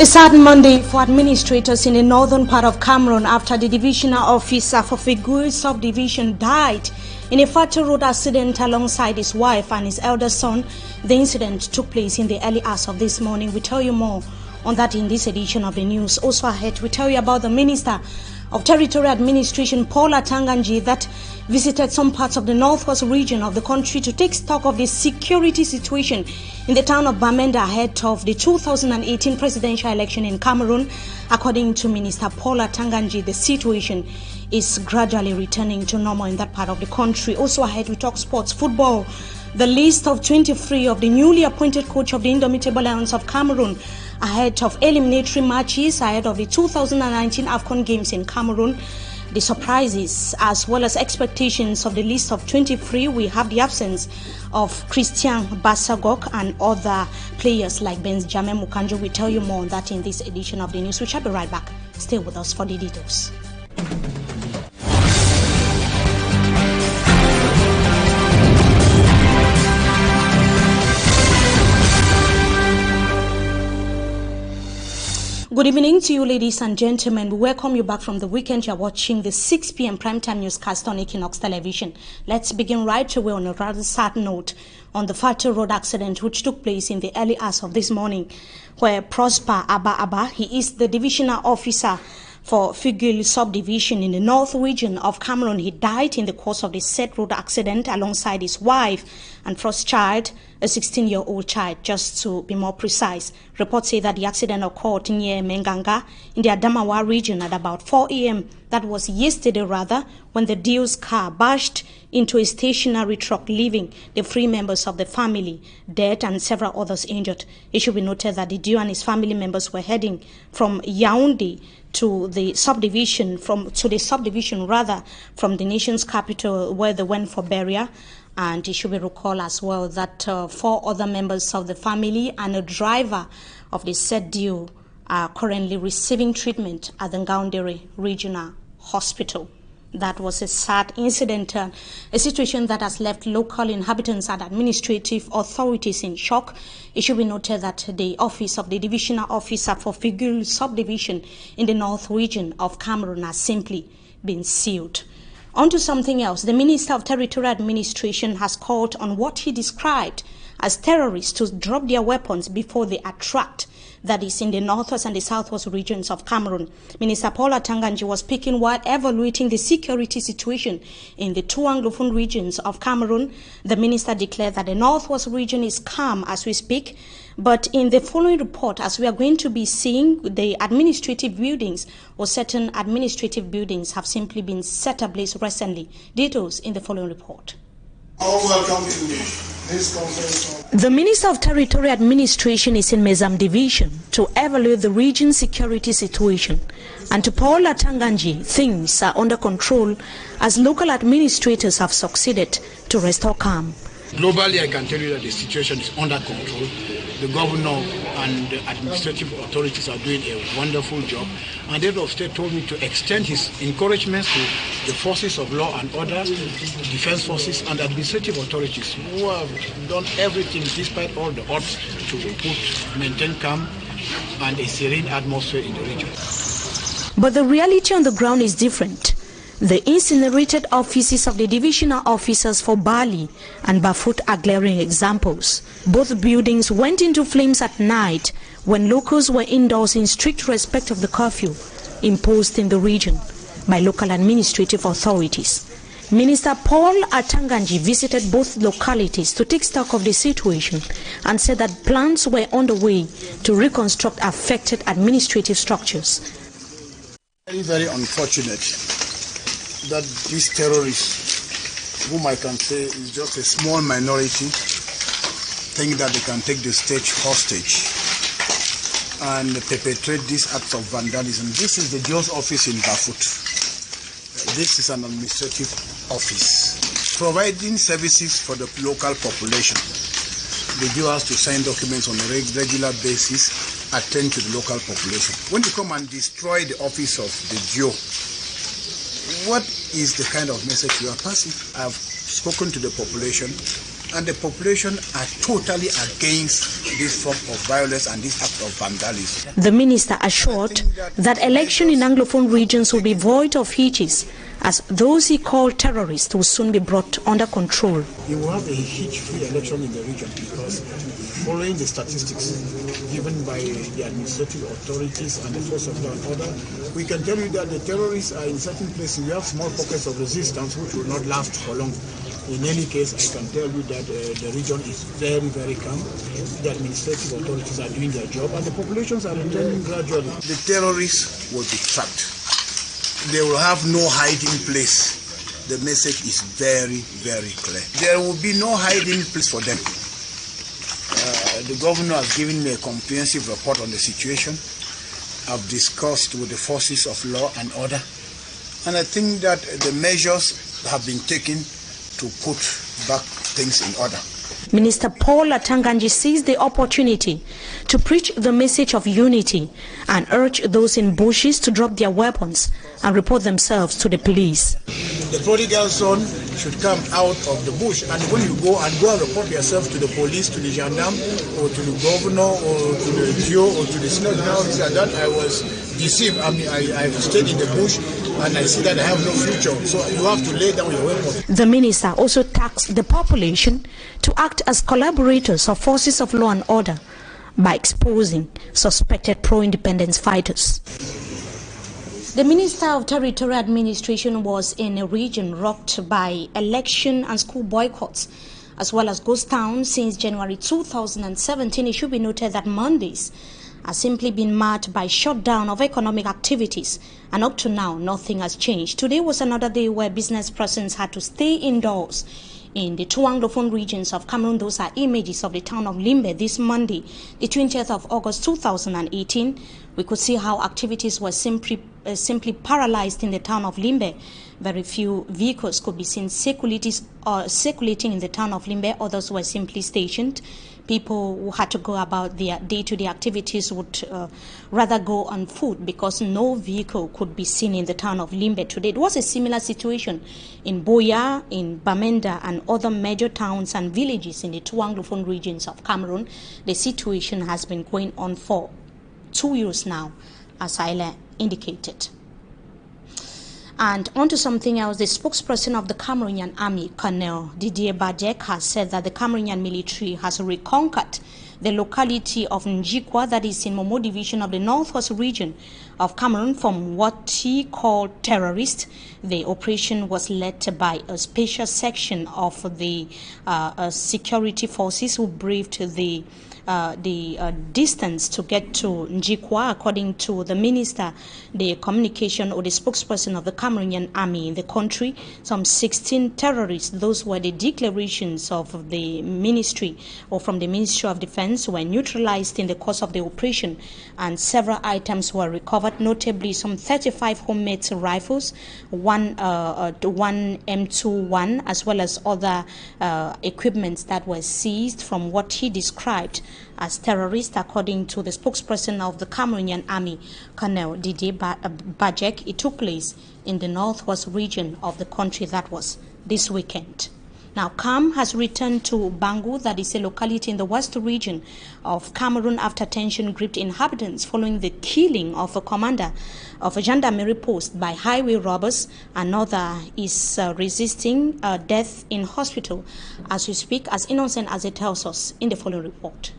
A sad Monday for administrators in the northern part of Cameroon after the divisional officer for Figure subdivision died in a fatal road accident alongside his wife and his elder son. The incident took place in the early hours of this morning. We tell you more on that in this edition of the news. Also ahead, we tell you about the Minister of Territorial Administration, Paul Atanganji, that visited some parts of the northwest region of the country to take stock of the security situation in the town of Bamenda ahead of the 2018 presidential election in Cameroon. According to Minister Paul Atanganji, the situation is gradually returning to normal in that part of the country. Also ahead, we talk sports, football. The list of 23 of the newly appointed coach of the Indomitable Lions of Cameroon ahead of eliminatory matches ahead of the 2019 AFCON Games in Cameroon. The surprises as well as expectations of the list of 23, we have the absence of Christian Bassagok and other players like Benjamin Mukanjo. We tell you more on that in this edition of the news. We shall be right back. Stay with us for the details. Good evening to you, ladies and gentlemen. We welcome you back from the weekend. You're watching the 6 p.m. primetime newscast on Equinoxe television. Let's begin right away on a rather sad note on the fatal road accident which took place in the early hours of this morning, where Prosper Abba, he is the divisional officer for Figil subdivision in the north region of Cameroon. He died in the course of the said road accident alongside his wife and first child, a 16-year-old child, just to be more precise. Reports say that the accident occurred near Menganga in the Adamawa region at about 4 a.m. That was yesterday rather, when the Dio's car bashed into a stationary truck, leaving the 3 members of the family dead and several others injured. It should be noted that the Dio and his family members were heading from Yaoundé to the subdivision from the nation's capital, where they went for burial. And it should be recalled as well that 4 other members of the family and a driver of the said Dio are currently receiving treatment at the Ngaoundéré Regional Hospital. That was a sad incident, a situation that has left local inhabitants and administrative authorities in shock. It should be noted that the office of the divisional officer for Figul subdivision in the north region of Cameroon has simply been sealed. On to something else. The Minister of Territorial Administration has called on what he described as terrorists to drop their weapons before they attract, that is in the northwest and the southwest regions of Cameroon. Minister Paul Atanganji was speaking while evaluating the security situation in the 2 Anglophone regions of Cameroon. The minister declared that the northwest region is calm as we speak, but in the following report, as we are going to be seeing, the administrative buildings or certain administrative buildings have simply been set ablaze recently. Details in the following report. Welcome to this conference. The Minister of Territorial Administration is in Mezam Division to evaluate the region's security situation. And to Paul Atanganji, things are under control as local administrators have succeeded to restore calm. Globally, I can tell you that the situation is under control. The governor and the administrative authorities are doing a wonderful job. And the head of state told me to extend his encouragements to the forces of law and order, defense forces and administrative authorities who have done everything despite all the odds to maintain calm and a serene atmosphere in the region. But the reality on the ground is different. The incinerated offices of the divisional officers for Bali and Bafut are glaring examples. Both buildings went into flames at night when locals were indoors in strict respect of the curfew imposed in the region by local administrative authorities. Minister Paul Atanganji visited both localities to take stock of the situation and said that plans were underway to reconstruct affected administrative structures. Very, very unfortunate that these terrorists, whom I can say is just a small minority, think that they can take the state hostage and perpetrate these acts of vandalism. This is the Dio's office in Bafut. This is an administrative office providing services for the local population. The Dio has to sign documents on a regular basis, attend to the local population. When you come and destroy the office of the Dio, what is the kind of message you are passing? I have spoken to the population. and the population are totally against this form of violence and this act of vandalism. The minister assured that election in Anglophone regions will be void of hitches, as those he called terrorists will soon be brought under control. You will have a hitch-free election in the region because following the statistics given by the administrative authorities and the force of law and order, we can tell you that the terrorists are in certain places. We have small pockets of resistance which will not last for long. In any case, I can tell you that the region is very, very calm. The administrative authorities are doing their job and the populations are returning gradually. The terrorists will be trapped. They will have no hiding place. The message is very, very clear. There will be no hiding place for them. The governor has given me a comprehensive report on the situation. I've discussed with the forces of law and order. And I think that the measures have been taken to put back things in order. Minister Paul Atanganji seized the opportunity to preach the message of unity and urge those in bushes to drop their weapons and report themselves to the police. The prodigal son should come out of the bush, and when you go and report yourself to the police, to the gendarme, or to the governor, or to the GO, or to the senior officer, that I was deceived. I mean, I stayed in the bush and I see that I have no future. So you have to lay down your weapon. The minister also tasked the population to act as collaborators of forces of law and order by exposing suspected pro-independence fighters. The Minister of Territorial Administration was in a region rocked by election and school boycotts, as well as ghost towns since January 2017. It should be noted that Mondays are simply been marked by shutdown of economic activities, and up to now, nothing has changed. Today was another day where business persons had to stay indoors. In the two Anglophone regions of Cameroon, those are images of the town of Limbe this Monday, the 20th of August 2018. We could see how activities were simply paralyzed in the town of Limbe. Very few vehicles could be seen circulating in the town of Limbe. Others were simply stationed. People who had to go about their day-to-day activities would rather go on foot because no vehicle could be seen in the town of Limbe today. It was a similar situation in Boya, in Bamenda, and other major towns and villages in the two Anglophone regions of Cameroon. The situation has been going on for 2 years now, as I indicated. And on to something else, the spokesperson of the Cameroonian Army, Colonel Didier Bajek, has said that the Cameroonian military has reconquered the locality of Njikwa, that is in Momo division of the northwest region of Cameroon, from what he called terrorists. The operation was led by a special section of the security forces who braved the distance to get to Njikwa. According to the minister, the communication or the spokesperson of the Cameroonian Army in the country, some 16 terrorists, those were the declarations of the ministry or from the Ministry of Defense, were neutralized in the course of the operation, and several items were recovered, notably some 35 homemade rifles, one M21, as well as other equipments that were seized from what he described as terrorists, according to the spokesperson of the Cameroonian Army, Colonel Didier Bajek. It took place in the northwest region of the country. That was this weekend. Now, calm has returned to Bangu, that is a locality in the west region of Cameroon, after tension gripped inhabitants following the killing of a commander of a gendarmerie post by highway robbers. Another is resisting death in hospital as we speak, as innocent as it tells us in the following report.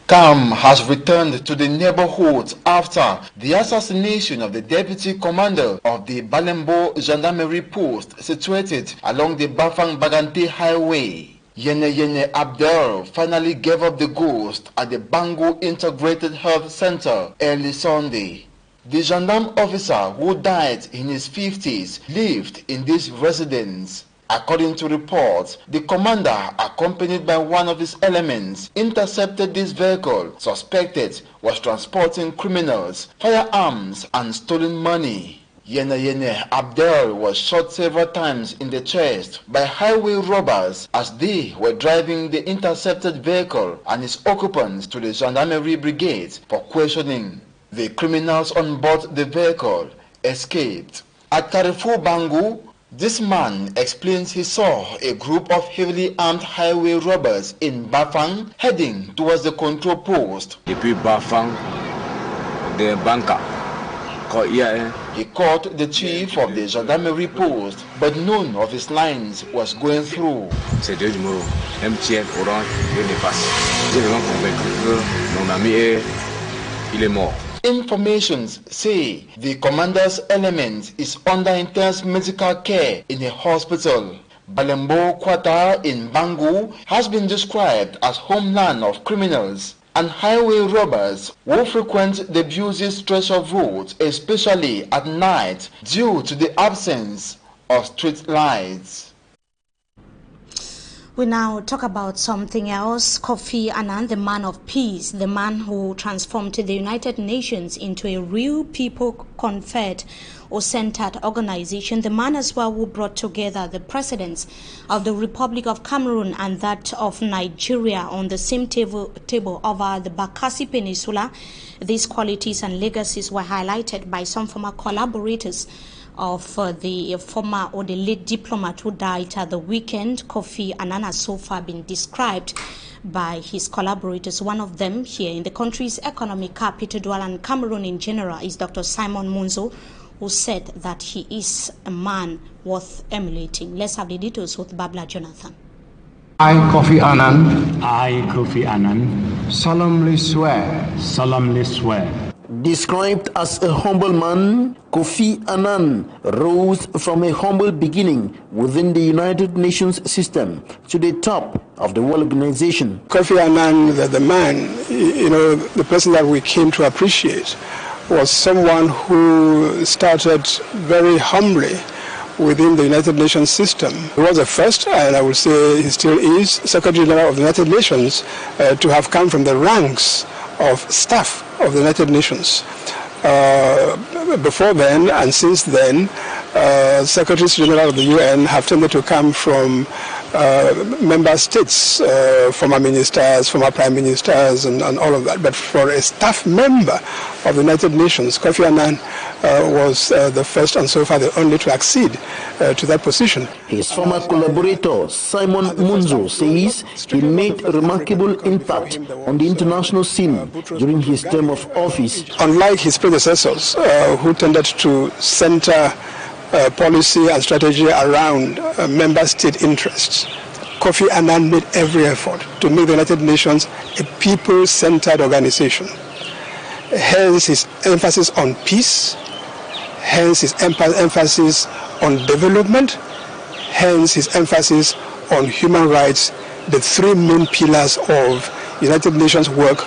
Calm has returned to the neighborhood after the assassination of the deputy commander of the Balembo Gendarmerie post situated along the Bafang-Bagante highway. Yene Abdel finally gave up the ghost at the Bangu Integrated Health Center early Sunday. The gendarme officer, who died in his 50s, lived in this residence. According to reports, the commander, accompanied by one of his elements, intercepted this vehicle suspected was transporting criminals, firearms, and stolen money. Yene Abdel was shot several times in the chest by highway robbers as they were driving the intercepted vehicle and its occupants to the gendarmerie brigade for questioning. The criminals on board the vehicle escaped. At Carrefour Bangu, This man explains he saw a group of heavily armed highway robbers in Bafang heading towards the control post. Depuis Bafang, the banker. He caught the chief of the gendarmerie post, but none of his lines was going through. C'est deux numéros, MTN, Orange, je les passe. J'ai vraiment convaincu que mon ami il est mort. Informations say the commander's element is under intense medical care in a hospital. Balembo Quarter in Bangu has been described as homeland of criminals and highway robbers who frequent the busy stretch of roads, especially at night, due to the absence of street lights. We now talk about something else. Kofi Annan, the man of peace, the man who transformed the United Nations into a real people-conferred or centered organization, the man as well who brought together the presidents of the Republic of Cameroon and that of Nigeria on the same table over the Bakassi Peninsula. These qualities and legacies were highlighted by some former collaborators of the former or the late diplomat who died at the weekend. Kofi Annan has so far been described by his collaborators. One of them here in the country's economic capital, Douala, and Cameroon in general, is Dr. Simon Munzo, who said that he is a man worth emulating. Let's have the details with Babla Jonathan. I, Kofi Annan, solemnly swear. Described as a humble man, Kofi Annan rose from a humble beginning within the United Nations system to the top of the World Organization. Kofi Annan, the man, the person that we came to appreciate, was someone who started very humbly within the United Nations system. He was the first, and I would say he still is, Secretary General of the United Nations to have come from the ranks of staff of the United Nations. Before then and since then, Secretaries General of the UN have tended to come from member states, former ministers, former prime ministers, and all of that. But for a staff member of the United Nations, Kofi Annan was the first and so far the only to accede to that position. His former collaborator, Simon Munzo, says he made a remarkable impact on the international scene during his term of office. Unlike his predecessors, who tended to center policy and strategy around member state interests, Kofi Annan made every effort to make the United Nations a people-centered organization. Hence his emphasis on peace, hence his emphasis on development, hence his emphasis on human rights, the three main pillars of United Nations work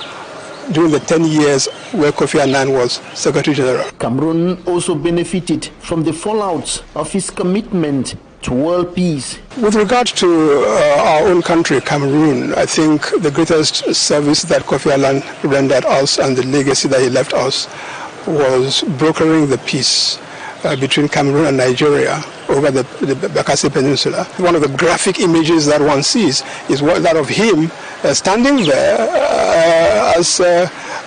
during the 10 years where Kofi Annan was Secretary General. Cameroon also benefited from the fallout of his commitment to world peace. With regard to our own country, Cameroon, I think the greatest service that Kofi Annan rendered us and the legacy that he left us was brokering the peace between Cameroon and Nigeria over the Bakassi Peninsula. One of the graphic images that one sees is that of him standing there as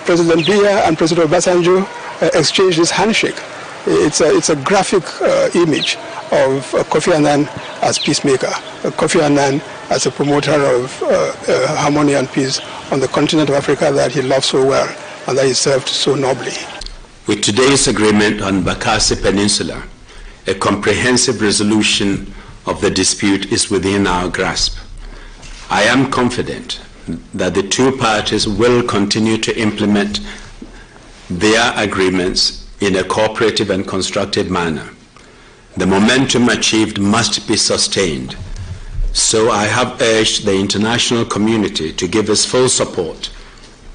President Biya and President Obasanjo exchanged this handshake. It's a graphic image of Kofi Annan as peacemaker, Kofi Annan as a promoter of harmony and peace on the continent of Africa that he loved so well and that he served so nobly. With today's agreement on Bakassi Peninsula, a comprehensive resolution of the dispute is within our grasp. I am confident that the two parties will continue to implement their agreements in a cooperative and constructive manner. The momentum achieved must be sustained. So I have urged the international community to give its full support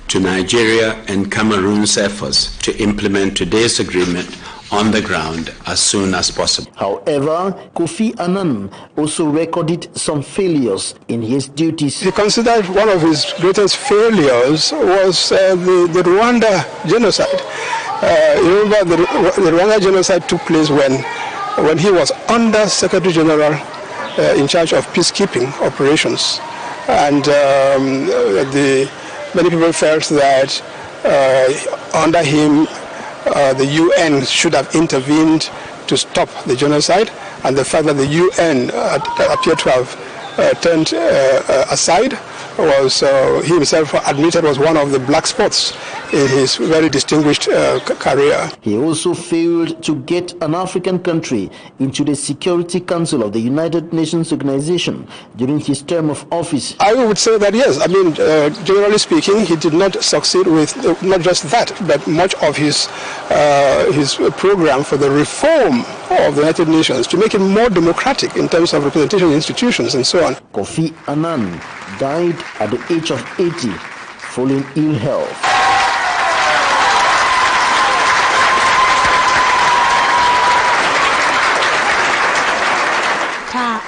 to Nigeria and Cameroon's efforts to implement today's agreement on the ground as soon as possible. However, Kofi Annan also recorded some failures in his duties. He considered one of his greatest failures was the Rwanda genocide. You remember the Rwanda genocide took place when he was under Secretary General in charge of peacekeeping operations, and many people felt that under him the UN should have intervened to stop the genocide, and the fact that the UN appeared to have turned aside was he himself admitted was one of the black spots in his very distinguished career. He also failed to get an African country into the Security Council of the United Nations Organization during his term of office. I would say that yes. I mean, generally speaking, he did not succeed with not just that, but much of his program for the reform of the United Nations to make it more democratic in terms of representation institutions and so on. Kofi Annan died at the age of 80 following ill health.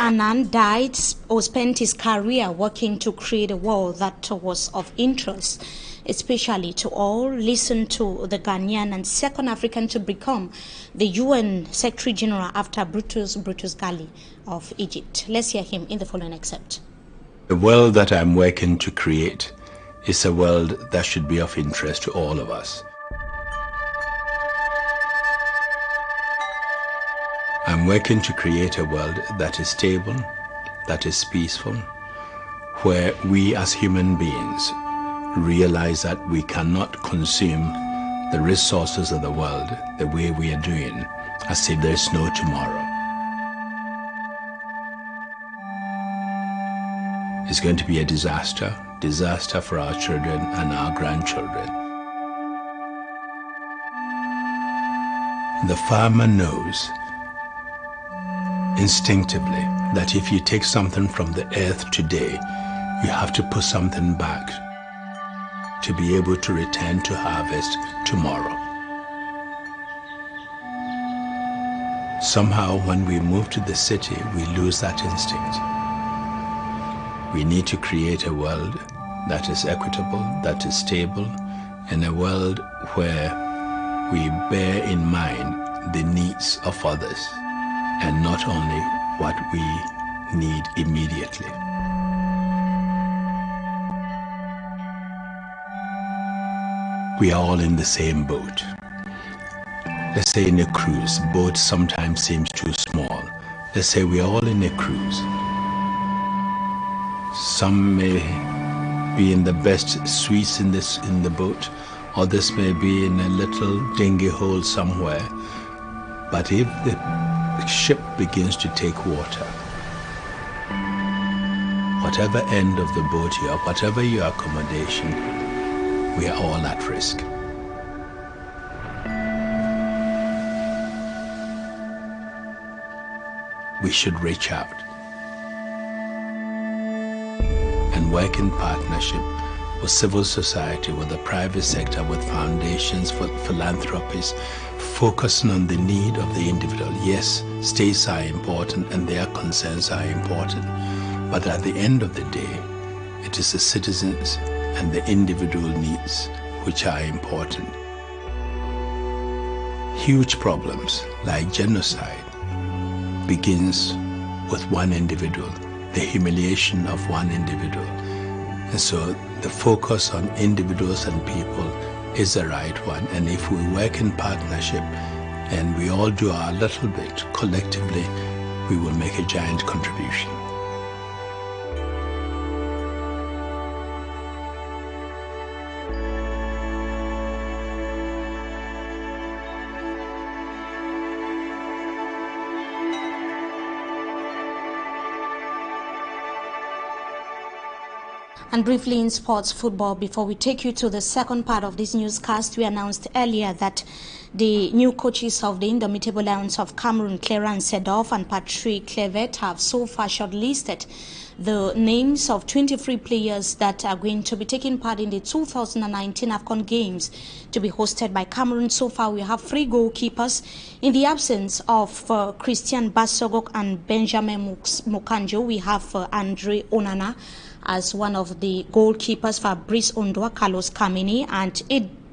Annan died or spent his career working to create a world that was of interest, especially to all. Listen to the Ghanaian and second African to become the UN Secretary General after Brutus Ghali of Egypt. Let's hear him in the following excerpt. The world that I'm working to create is a world that should be of interest to all of us. I'm working to create a world that is stable, that is peaceful, where we as human beings realize that we cannot consume the resources of the world the way we are doing, as if there's no tomorrow. It's going to be a disaster for our children and our grandchildren. The farmer knows instinctively that if you take something from the earth today, you have to put something back to be able to return to harvest tomorrow. Somehow when we move to the city, we lose that instinct. We need to create a world that is equitable, that is stable, and a world where we bear in mind the needs of others and not only what we need immediately. We are all in the same boat. Let's say in a cruise, boat sometimes seems too small. Let's say we are all in a cruise. Some may be in the best suites in the boat, others may be in a little dinghy hole somewhere. But if the ship begins to take water, whatever end of the boat you are, whatever your accommodation, we are all at risk. We should reach out and work in partnership with civil society, with the private sector, with foundations, for philanthropies, focusing on the need of the individual. Yes, states are important and their concerns are important, but at the end of the day, it is the citizens and the individual needs which are important. Huge problems like genocide begins with one individual, the humiliation of one individual. And so the focus on individuals and people is the right one. And if we work in partnership and we all do our little bit collectively, we will make a giant contribution. And briefly in sports football, before we take you to the second part of this newscast, we announced earlier that the new coaches of the Indomitable Lions of Cameroon, Clarence Seedorf and Patrick Kluivert, have so far shortlisted the names of 23 players that are going to be taking part in the 2019 AFCON Games to be hosted by Cameroon. So far, we have 3 goalkeepers. In the absence of Christian Bassogok and Benjamin Mokanjo, we have Andre Onana as one of the goalkeepers, Fabrice Ondoa, Carlos Kameni, and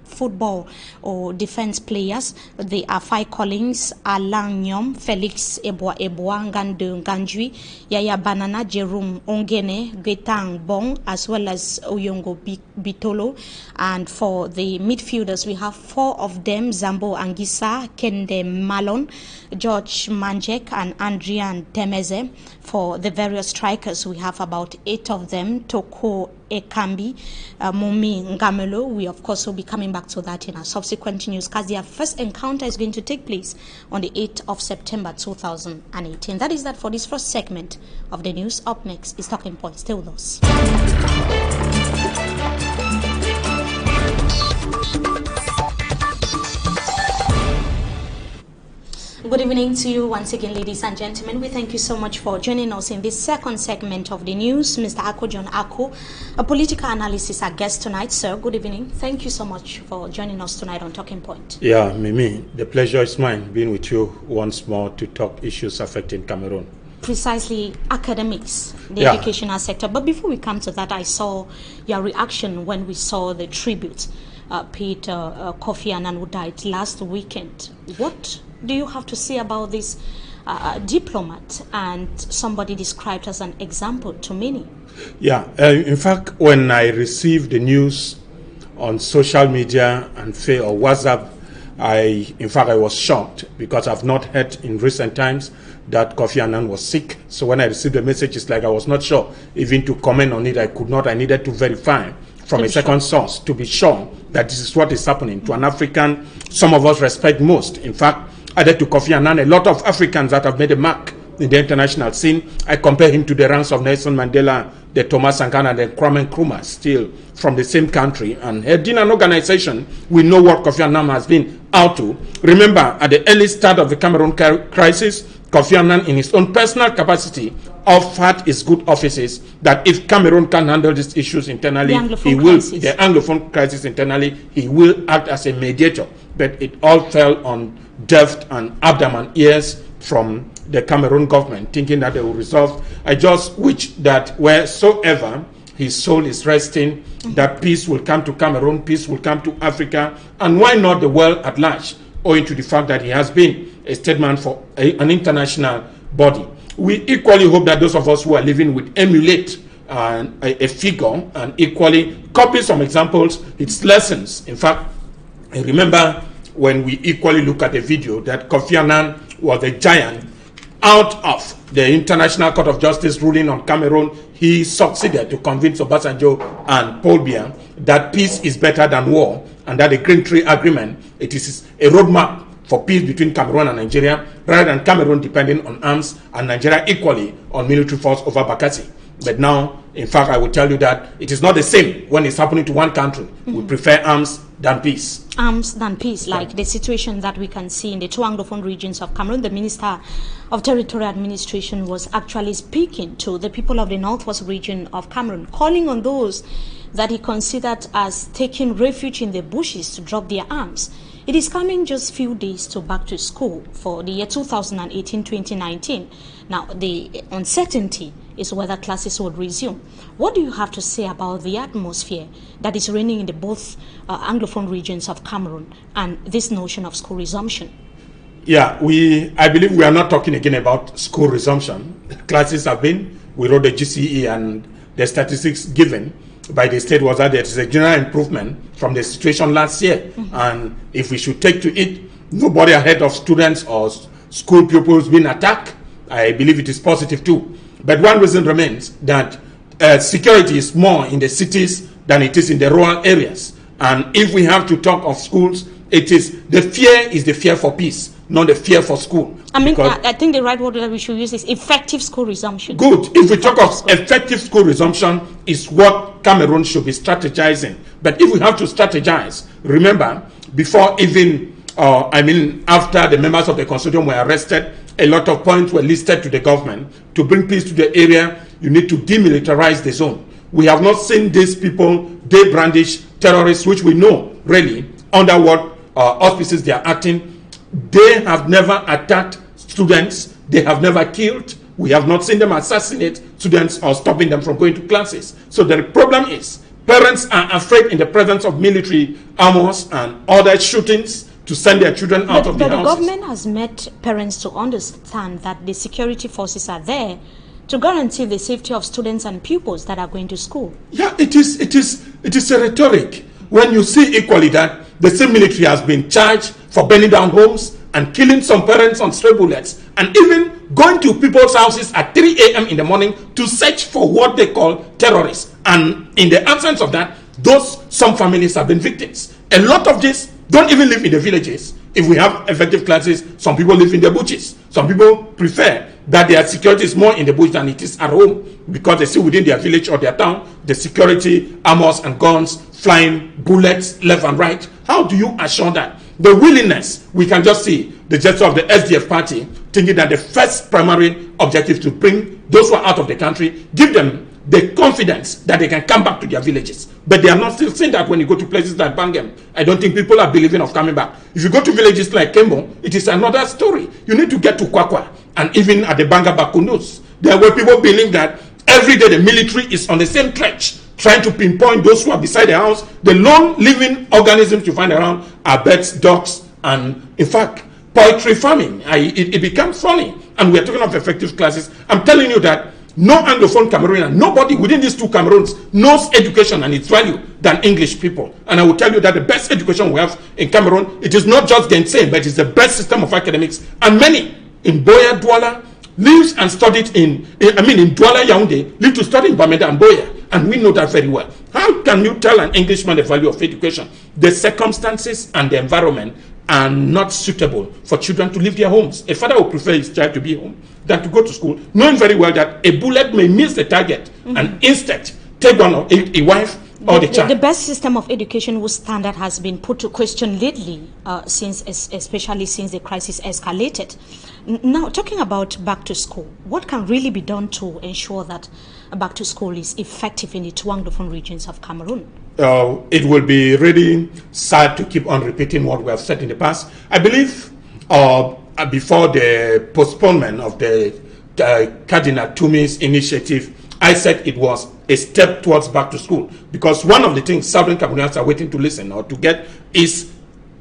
football or defense players. They are Fai Collins, Alan Nyom, Felix Eboa Ngando Nganjui, Yaya Banana, Jerome Ongene, Getang Bong, as well as Oyongo Bitolo. And for the midfielders, we have 4 of them: Zambo Angisa, Kende Malon, George Manjek, and Andrian Temeze. For the various strikers, we have about 8 of them: Toko Ekambi, Mumi Ngamelo. We of course will be coming back to that in our subsequent news, because their first encounter is going to take place on the 8th of September 2018. That is that for this first segment of the news. Up next is Talking Points. Stay with us. Good evening to you once again, ladies and gentlemen. We thank you so much for joining us in this second segment of the news. Mr. Ako John Ako, a political analyst, is our guest tonight. Sir, good evening. Thank you so much for joining us tonight on Talking Point. Yeah, Mimi, the pleasure is mine being with you once more to talk issues affecting Cameroon. Precisely academics, the educational sector. But before we come to that, I saw your reaction when we saw the tribute paid Kofi Annan, who died last weekend. What do you have to say about this diplomat and somebody described as an example to many? Yeah, in fact, when I received the news on social media and or WhatsApp, I was shocked, because I've not heard in recent times that Kofi Annan was sick. So when I received the message, it's like I was not sure even to comment on it. I could not. I needed to verify from a second source to be sure that this is what is happening to an African some of us respect most. In fact, added to Kofi Annan, a lot of Africans that have made a mark in the international scene, I compare him to the ranks of Nelson Mandela, the Thomas Sankara, and the Kwame Nkrumah, still from the same country. And heading an organization, we know what Kofi Annan has been out to. Remember, at the early start of the Cameroon crisis, Kofi Annan, in his own personal capacity, offered his good offices that if Cameroon can handle these issues internally, he will. The Anglophone crisis internally, he will act as a mediator. But it all fell on deaf and abdomen ears from the Cameroon government, thinking that they will resolve. I just wish that wheresoever his soul is resting, that peace will come to Cameroon, peace will come to Africa, and why not the world at large, owing to the fact that he has been a statement for an international body. We equally hope that those of us who are living with emulate a figure and equally copy some examples, its lessons. In fact, I remember when we equally look at the video that Kofi Annan was a giant. Out of the International Court of Justice ruling on Cameroon, he succeeded to convince Obasanjo and Paul Biya that peace is better than war, and that the Green Tree Agreement, it is a roadmap for peace between Cameroon and Nigeria, rather than Cameroon depending on arms and Nigeria equally on military force over Bakassi. But now, in fact, I will tell you that it is not the same when it's happening to one country. We prefer arms than peace. Arms than peace, like the situation that we can see in the 2 Anglophone regions of Cameroon. The Minister of Territorial Administration was actually speaking to the people of the Northwest region of Cameroon, calling on those that he considered as taking refuge in the bushes to drop their arms. It is coming just few days to back to school for the year 2018-2019. Now, the uncertainty is whether classes will resume. What do you have to say about the atmosphere that is reigning in the both Anglophone regions of Cameroon and this notion of school resumption? Yeah, I believe we are not talking again about school resumption. Classes have been, we wrote the GCE, and the statistics given by the state was that there is a general improvement from the situation last year. And if we should take to it, nobody ahead of students or school pupils being attacked, I believe it is positive too. But one reason remains that security is more in the cities than it is in the rural areas. And if we have to talk of schools, it is the fear for peace, not the fear for school. I think the right word that we should use is effective school resumption. Good. If we talk of effective school resumption, is what Cameroon should be strategizing. But if we have to strategize, remember, before even, after the members of the consortium were arrested, a lot of points were listed to the government. To bring peace to the area, you need to demilitarize the zone. We have not seen these people, they brandish terrorists, which we know really under what auspices they are acting. They have never attacked students. They have never killed. We have not seen them assassinate students or stopping them from going to classes. So the problem is Parents are afraid in the presence of military armors and other shootings to send their children out of the houses. But the government has made parents to understand that the security forces are there to guarantee the safety of students and pupils that are going to school. Yeah, it is a rhetoric when you see equally that the same military has been charged for burning down homes and killing some parents on stray bullets, and even going to people's houses at 3 a.m. in the morning to search for what they call terrorists. And in the absence of that, some families have been victims. A lot of this don't even live in the villages. If we have effective classes, some people live in the bushes. Some people prefer that their security is more in the bush than it is at home, because they see within their village or their town the security, armors and guns, flying bullets left and right. How do you assure that? The willingness, we can just see the gesture of the SDF party thinking that the first primary objective to bring those who are out of the country, give them the confidence that they can come back to their villages. But they are not still seeing that when you go to places like Bangam. I don't think people are believing of coming back. If you go to villages like Kembo, it is another story. You need to get to Kwakwa, and even at the Banga Bakunus, there were people believe that every day the military is on the same trench, trying to pinpoint those who are beside the house. The lone living organisms you find around are birds, dogs, and in fact, poultry farming. It becomes funny. And we're talking of effective classes. I'm telling you that no Anglophone Cameroonian, nobody within these two Cameroons knows education and its value than English people. And I will tell you that the best education we have in Cameroon, it is not just the insane, but it's the best system of academics. And many in Boya Douala lives and studied in Douala Yaoundé, live to study in Bamenda and Boya. And we know that very well. How can you tell an Englishman the value of education? The circumstances and the environment are not suitable for children to leave their homes. A father would prefer his child to be home than to go to school, knowing very well that a bullet may miss the target and instead take one of a wife or the child. The best system of education whose standard has been put to question lately, especially since the crisis escalated. Now, talking about back to school, what can really be done to ensure that back to school is effective in the two Anglophone regions of Cameroon? It will be really sad to keep on repeating what we have said in the past. I believe before the postponement of the Cardinal Tumi's initiative, I said it was a step towards back to school, because one of the things Southern Cameroonians are waiting to listen or to get is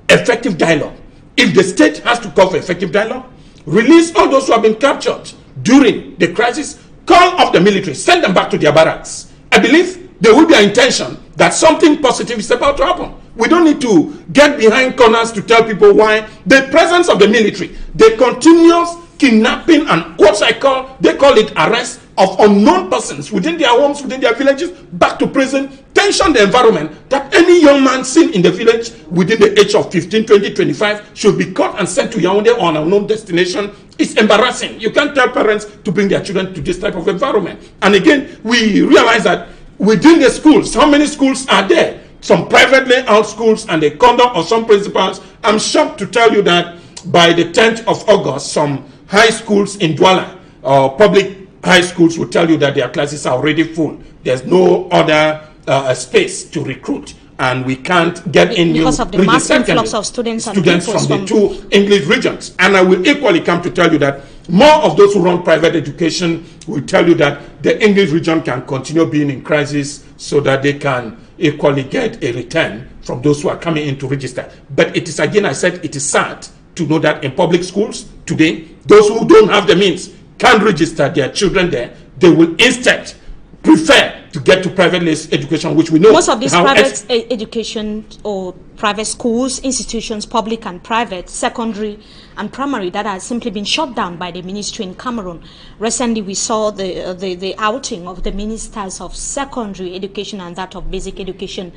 effective dialogue. If the state has to call for effective dialogue, release all those who have been captured during the crisis, call off the military, send them back to their barracks. I believe there will be an intention that something positive is about to happen. We don't need to get behind corners to tell people why the presence of the military, the continuous kidnapping and they call it arrest of unknown persons within their homes, within their villages, back to prison, tension the environment that any young man seen in the village within the age of 15, 20, 25 should be caught and sent to Yaoundé or an unknown destination. It's embarrassing. You can't tell parents to bring their children to this type of environment. And again, we realize that within the schools, how many schools are there? Some privately owned schools and the conduct of some principals. I'm shocked to tell you that by the 10th of August, some high schools in Douala, public high schools, will tell you that their classes are already full. There's no other space to recruit, and we can't get in because of the mass influx of students from the two English regions. And I will equally come to tell you that more of those who run private education will tell you that the English region can continue being in crisis so that they can equally get a return from those who are coming in to register. But it is, again, I said, it is sad to know that in public schools today, those who don't have the means can't register their children there. They will instead prefer to get to private education, which we know. Most of these private education or private schools, institutions, public and private, secondary and primary, that has simply been shut down by the ministry in Cameroon. Recently, we saw the outing of the ministers of secondary education and that of basic education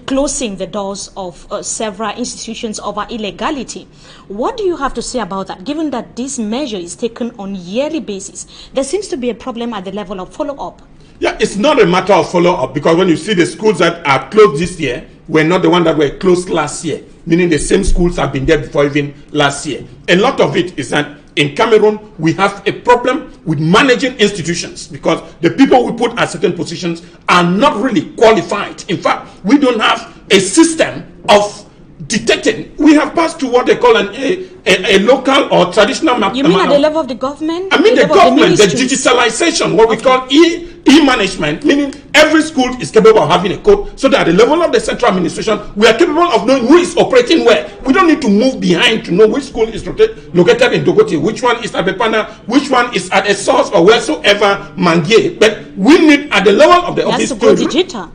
closing the doors of several institutions over illegality. What do you have to say about that, given that this measure is taken on a yearly basis? There seems to be a problem at the level of follow-up. Yeah, it's not a matter of follow-up, because when you see the schools that are closed this year were not the ones that were closed last year, meaning the same schools have been there before even last year. A lot of it is that in Cameroon, we have a problem with managing institutions, because the people we put at certain positions are not really qualified. In fact, we don't have a system of detecting. We have passed to what they call an a local or traditional. You mean at the level of the government? I mean the government, the digitalization, what we call e-management, meaning every school is capable of having a code, so that at the level of the central administration, we are capable of knowing who is operating where. We don't need to move behind to know which school is located in Dogoti, which one is at Bepana, which one is at a source or wheresoever Mangie. But we need at the level of the office to digital.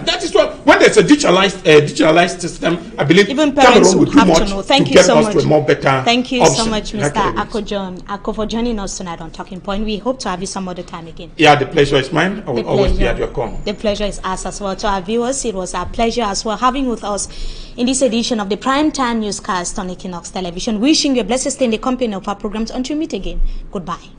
That is what, when there's a digitalized system, I believe even parents Cameroon would will do have much to know. Thank to you get so us much. to a more better Thank you option. so much, Mr. Ako, for joining us tonight on Talking Point. We hope to have you some other time again. Yeah, the pleasure is mine. I will always be at your call. The pleasure is ours as well. To our viewers, it was our pleasure as well having with us in this edition of the Primetime Newscast on Equinoxe Television. Wishing you a blessed stay in the company of our programs until we meet again. Goodbye.